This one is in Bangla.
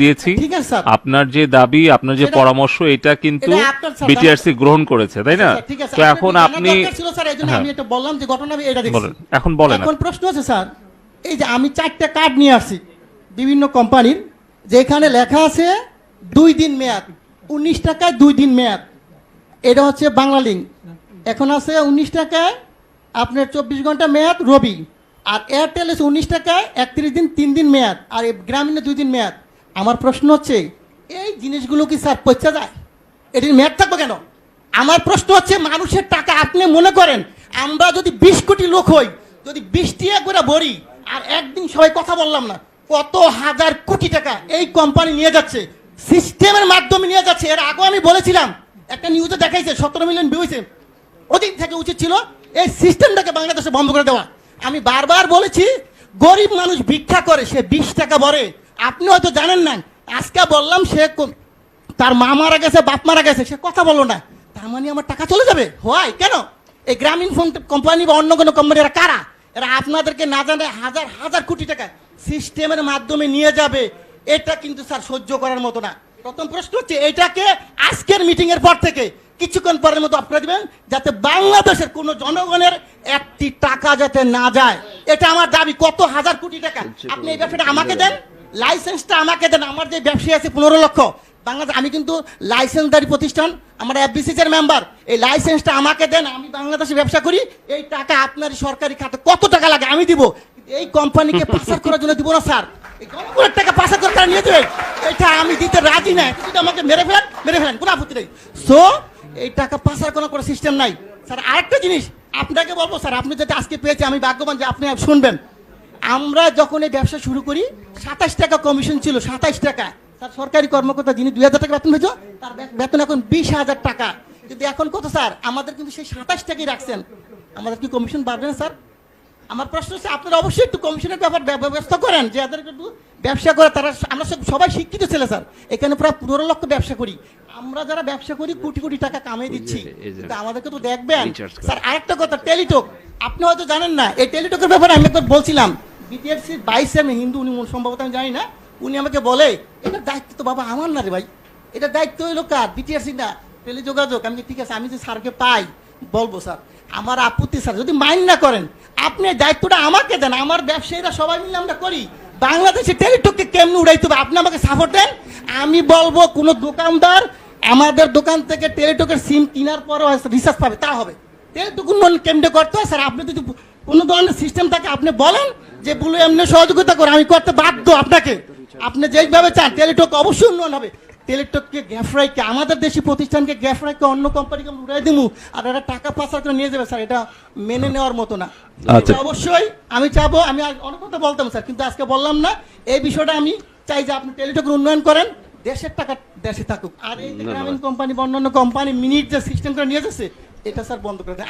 দিয়েছি। ঠিক আছে স্যার, আপনার যে দাবি, আপনার যে পরামর্শ, এটা কিন্তু এটা আপনার স্যার বিটিআরসি গ্রহণ করেছে, তাই না? ঠিক আছে, তো এখন আপনি ছিল স্যার, এই জন্য হ্যাঁ, আমি এটা বললাম যে ঘটনা আমি এটা দেখছি। বলেন, এখন বলেন। এখন প্রশ্ন আছে স্যার, এই যে আমি 4টা কার্ড নিয়ে আসছি বিভিন্ন কোম্পানির, যেখানে লেখা আছে 2 দিন মেয়াদ, 19 টাকায় 2 দিন মেয়াদ। এটা হচ্ছে বাংলা লিঙ্ক। এখন আছে 19 টাকায় আপনার 24 ঘন্টা মেয়াদ রবি, আর এয়ারটেল আছে 19 টাকায় 31 দিন 3 দিন মেয়াদ, আর এই গ্রামীণে 2 দিন মেয়াদ। আমার প্রশ্ন হচ্ছে এই জিনিসগুলো কি স্যার পচা যায়? এটির মেয়াদ থাকবে কেন? আমার প্রশ্ন হচ্ছে মানুষের টাকা আপনি মনে করেন আমরা যদি 20 কোটি লোক হই, যদি 20টি করে ভরি, আর একদিন সবাই কথা বললাম না, কত হাজার কোটি টাকা এই কোম্পানি নিয়ে যাচ্ছে, সিস্টেমের মাধ্যমে নিয়ে যাচ্ছে। এর আগেও আমি বলেছিলাম, একটা নিউজে দেখাইছে 17 মিলিয়ন ভিউ হয়েছে। ওদিন থেকে উচিত ছিল এই সিস্টেমটাকে বাংলাদেশে বন্ধ করে দেওয়া। আমি বারবার বলেছি গরিব মানুষ ভিক্ষা করে, সে 20 টাকা ভরে। আপনি হয়তো জানেন না, আজকে বললাম সে তার মা মারা গেছে, বাপ মারা গেছে, সে কথা বললো না, তার মানে আমার টাকা চলে যাবে? হয় কেন? এই গ্রামীণ ফোন কোম্পানি বা অন্য কোনো কোম্পানি এরা কারা? এরা আপনাদেরকে না জানে হাজার হাজার কোটি টাকা সিস্টেমের মাধ্যমে নিয়ে যাবে। এটা কিন্তু স্যার সহ্য করার মতো না। প্রথম প্রশ্ন হচ্ছে এটাকে আজকের মিটিং এর পর থেকে কিছুক্ষণ পরের মতো আপনারা দিবেন, যাতে বাংলাদেশের কোনো জনগণের একটি টাকা যাতে না যায়। এটা আমার দাবি। কত হাজার কোটি টাকা আপনি এই ব্যবসাটা আমাকে দেন, লাইসেন্সটা আমাকে দেন। আমার যে ব্যবসায়ী আছে 15 লক্ষ বাংলাদেশ, আমি কিন্তু লাইসেন্সদারি প্রতিষ্ঠান, আমার এফবিসিসি এর মেম্বার। এই লাইসেন্সটা আমাকে দেন, আমি বাংলাদেশে ব্যবসা করি। এই টাকা আপনার সরকারি খাতে কত টাকা লাগে আমি দিব, এই কোম্পানিকে পাচার করার জন্য দিব না স্যার। এই জনগণের টাকা পাচার করে তারা নিয়ে যাবে, এটা আমি দিতে রাজি না। যদি আমাকে মেরে ফেলেন কোনো আপত্তি নেই। সো এই টাকা পাচার করার কোনো সিস্টেম নাই স্যার। আরেকটা জিনিস আপনাকে বলবো স্যার, আপনি যদি আজকে পেয়েছে আমি ভাগ্যবান যে আপনি শুনবেন। আমরা যখন এই ব্যবসা শুরু করি 27 টাকা কমিশন ছিল, 27 টাকা। স্যার সরকারি কর্মকর্তা যিনি 2000 টাকা বেতন হয়েছে, তার বেতন এখন 20,000 টাকা। কিন্তু এখন কত স্যার? আমাদের কিন্তু সেই 27 টাকাই রাখছেন। আমাদের কি কমিশন বাড়বে না স্যার? আমার প্রশ্ন হচ্ছে আপনারা অবশ্যই একটু কমিশনের ব্যাপার ব্যবস্থা করেন, যে যাদের একটু ব্যবসা করে তারা। আমরা সবাই শিক্ষিত ছেলে স্যার, এখানে প্রায় 15 লক্ষ ব্যবসা করি। আমরা যারা ব্যবসা করি কোটি কোটি টাকা কামিয়ে দিচ্ছি, কিন্তু আমাদেরকে তো দেখবেন স্যার। আরেকটা কথা, টেলিটক আপনি হয়তো জানেন না। এই টেলিটকের ব্যাপারে আমি একবার বলছিলাম, বিটিআরসি 22 আমি হিন্দু, উনি সম্ভবত আমি জানি না, উনি আমাকে বলে এটার দায়িত্ব তো বাবা আমার না রে ভাই, এটার দায়িত্ব হইলো কার? বিটিআরসি না, টেলিযোগাযোগ। আমি ঠিক আছে, আমি যে স্যারকে পাই বলবো স্যার, আমার আপত্তি স্যার যদি মাইন্ড না করেন, আপনি দায়িত্বটা আমাকে দেন। আমার ব্যবসায়ীরা সবাই মিলে আমরা করি। বাংলাদেশে টেলিটককে কেমনে উড়াইতে হবে আপনি আমাকে সাপোর্ট দেন। আমি বলবো কোনো দোকানদার আমাদের দোকান থেকে টেলিটকের সিম কেনার পরও রিচার্জ পাবে, তা হবে। টেলিটক উন্নয়ন কেমনে করতে হয় স্যার, আপনি যদি কোনো ধরনের সিস্টেম থাকে আপনি বলেন যে বলে এমনি সহযোগিতা করে, আমি করতে বাধ্য আপনাকে। আপনি যেইভাবে চান টেলিটক অবশ্যই উন্নয়ন হবে। টেলিটককে গ্যাফরাইকে, আমাদের দেশি প্রতিষ্ঠানকে গ্যাফরাইকে অন্য কোম্পানিকে উড়াই দিব, আর এরা টাকা পাচার করে নিয়ে যাবে স্যার, এটা মেনে নেওয়ার মতো না। আচ্ছা, অবশ্যই আমি চাবো, আমি অনেক কথা বলতাম স্যার, কিন্তু আজকে বললাম না। এই বিষয়টা আমি চাই যে আপনি টেলিটকের উন্নয়ন করেন, দেশের টাকা দেশে থাকুক। আর এই গ্রামীণ কোম্পানি বা অন্যান্য কোম্পানি মিনিট যে সিস্টেম করে নিয়ে যাচ্ছে, এটা স্যার বন্ধ করে দেয়।